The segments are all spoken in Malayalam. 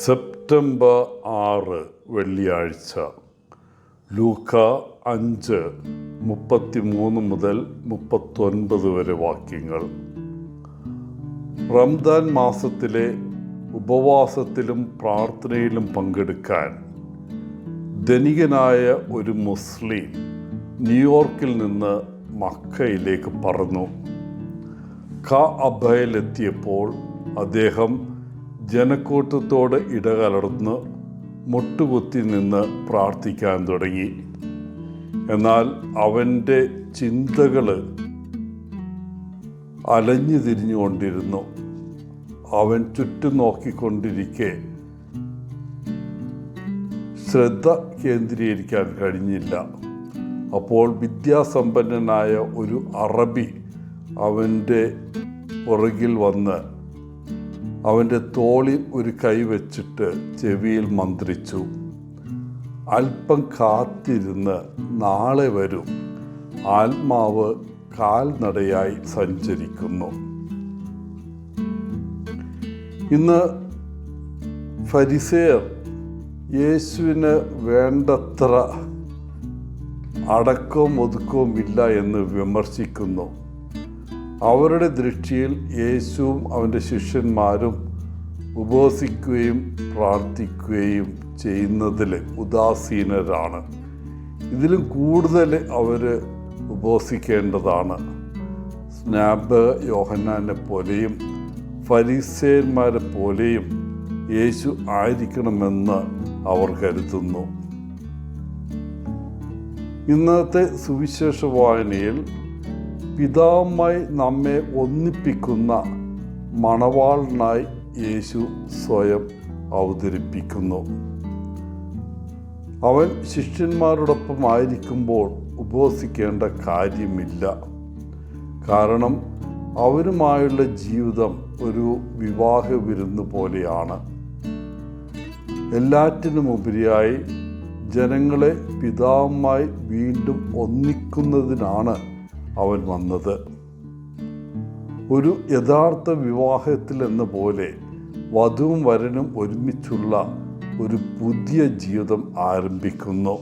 സെപ്റ്റംബർ 6 വെള്ളിയാഴ്ച. ലൂക്ക 5:33 മുതൽ 39 വരെ വാക്യങ്ങൾ. റംദാൻ മാസത്തിലെ ഉപവാസത്തിലും പ്രാർത്ഥനയിലും പങ്കെടുക്കാൻ ധനികനായ ഒരു മുസ്ലിം ന്യൂയോർക്കിൽ നിന്ന് മക്കയിലേക്ക് പറന്നു. കഅബയിലെത്തിയപ്പോൾ അദ്ദേഹം ജനക്കൂട്ടത്തോട് ഇടകലർന്ന് മുട്ടുകുത്തി നിന്ന് പ്രാർത്ഥിക്കാൻ തുടങ്ങി. എന്നാൽ അവൻ്റെ ചിന്തകൾ അലഞ്ഞു തിരിഞ്ഞുകൊണ്ടിരുന്നു. അവൻ ചുറ്റും നോക്കിക്കൊണ്ടിരിക്കെ ശ്രദ്ധ കേന്ദ്രീകരിക്കാൻ കഴിഞ്ഞില്ല. അപ്പോൾ വിദ്യാസമ്പന്നനായ ഒരു അറബി അവൻ്റെ പുറകിൽ വന്ന് അവൻ്റെ തോളിൽ ഒരു കൈ വെച്ചിട്ട് ചെവിയിൽ മന്ത്രിച്ചു. അല്പം കാത്തിരുന്ന് നാളെ വരും, ആത്മാവ് കാൽനടയായി സഞ്ചരിക്കുന്നു. ഇന്ന് ഫരിസേയർ യേശുവിന് വേണ്ടത്ര അടക്കവും ഒതുക്കവും ഇല്ല എന്ന് വിമർശിക്കുന്നു. അവരുടെ ദൃഷ്ടിയിൽ യേശുവും അവൻ്റെ ശിഷ്യന്മാരും ഉപവസിക്കുകയും പ്രാർത്ഥിക്കുകയും ചെയ്യുന്നതിൽ ഉദാസീനരാണ്. ഇതിലും കൂടുതൽ അവർ ഉപവസിക്കേണ്ടതാണ്. സ്നാപക യോഹന്നാനെ പോലെയും ഫരിസേയന്മാരെ പോലെയും യേശു ആയിരിക്കണമെന്ന് അവർ കരുതുന്നു. ഇന്നത്തെ സുവിശേഷ വായനയിൽ പിതാവുമായി നമ്മെ ഒന്നിപ്പിക്കുന്ന മണവാളനായി യേശു സ്വയം അവതരിപ്പിക്കുന്നു. അവൻ ശിഷ്യന്മാരോടൊപ്പം ആയിരിക്കുമ്പോൾ ഉപവസിക്കേണ്ട കാര്യമില്ല. കാരണം അവരുമായുള്ള ജീവിതം ഒരു വിവാഹ വിരുന്ന് പോലെയാണ്. എല്ലാറ്റിനുമുപരിയായി ജനങ്ങളെ പിതാവുമായി വീണ്ടും ഒന്നിക്കുന്നതിനാണ് അവൻ വന്നത്. ഒരു യഥാർത്ഥ വിവാഹത്തിൽ എന്ന പോലെ വധുവും വരനും ഒരുമിച്ചുള്ള ഒരു പുതിയ ജീവിതം ആരംഭിക്കുന്നു.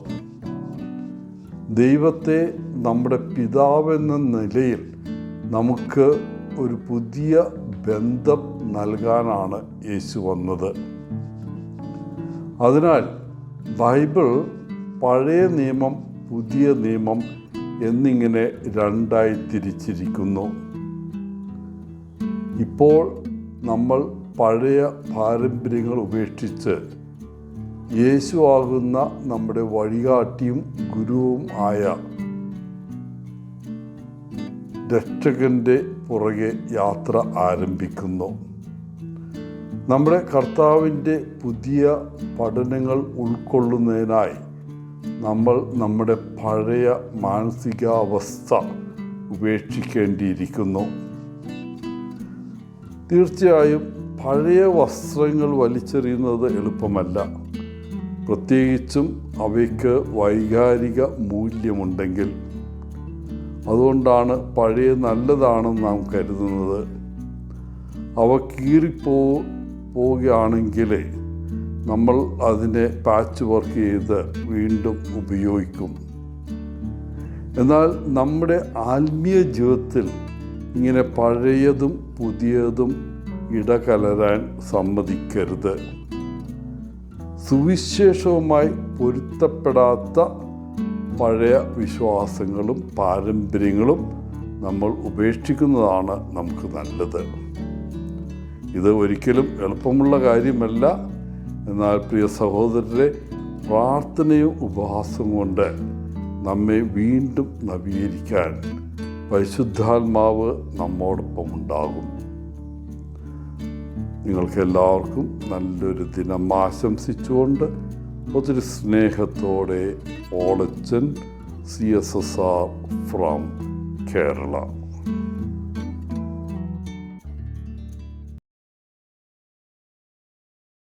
ദൈവത്തെ നമ്മുടെ പിതാവെന്ന നിലയിൽ നമുക്ക് ഒരു പുതിയ ബന്ധം നൽകാനാണ് യേശു വന്നത്. അതിനാൽ ബൈബിൾ പഴയ നിയമം, പുതിയ നിയമം എന്നിങ്ങനെ രണ്ടായി തിരിച്ചിരിക്കുന്നു. ഇപ്പോൾ നമ്മൾ പഴയ പാരമ്പര്യങ്ങൾ ഉപേക്ഷിച്ച് യേശു ആകുന്ന നമ്മുടെ വഴികാട്ടിയും ഗുരുവും ആയ രക്ഷകൻ്റെ പുറകെ യാത്ര ആരംഭിക്കുന്നു. നമ്മുടെ കർത്താവിൻ്റെ പുതിയ പഠനങ്ങൾ ഉൾക്കൊള്ളുന്നതിനായി നമ്മൾ നമ്മുടെ പഴയ മാനസികാവസ്ഥ ഉപേക്ഷിക്കേണ്ടിയിരിക്കുന്നു. തീർച്ചയായും പഴയ വസ്ത്രങ്ങൾ വലിച്ചെറിയുന്നത് എളുപ്പമല്ല, പ്രത്യേകിച്ചും അവയ്ക്ക് വൈകാരിക മൂല്യമുണ്ടെങ്കിൽ. അതുകൊണ്ടാണ് പഴയ നല്ലതാണെന്ന് നാം കരുതുന്നത്. അവ കീറിപ്പോവുകയാണെങ്കിൽ നമ്മൾ അതിനെ പാച്ച് വർക്ക് ചെയ്ത് വീണ്ടും ഉപയോഗിക്കും. എന്നാൽ നമ്മുടെ ആത്മീയ ജീവിതത്തിൽ ഇങ്ങനെ പഴയതും പുതിയതും ഇടകലരാൻ സമ്മതിക്കരുത്. സുവിശേഷവുമായി പൊരുത്തപ്പെടാത്ത പഴയ വിശ്വാസങ്ങളും പാരമ്പര്യങ്ങളും നമ്മൾ ഉപേക്ഷിക്കുന്നതാണ് നമുക്ക് നല്ലത്. ഇത് ഒരിക്കലും എളുപ്പമുള്ള കാര്യമല്ല. എന്നാൽ പ്രിയ സഹോദരരെ, പ്രാർത്ഥനയും ഉപവാസവും കൊണ്ട് നമ്മെ വീണ്ടും നവീകരിക്കാൻ പരിശുദ്ധാത്മാവ് നമ്മോടൊപ്പം ഉണ്ടാകും. നിങ്ങൾക്കെല്ലാവർക്കും നല്ലൊരു ദിനം ആശംസിച്ചുകൊണ്ട് ഒത്തിരി സ്നേഹത്തോടെ ഓളച്ചൻ CSSR ഫ്രം കേരള.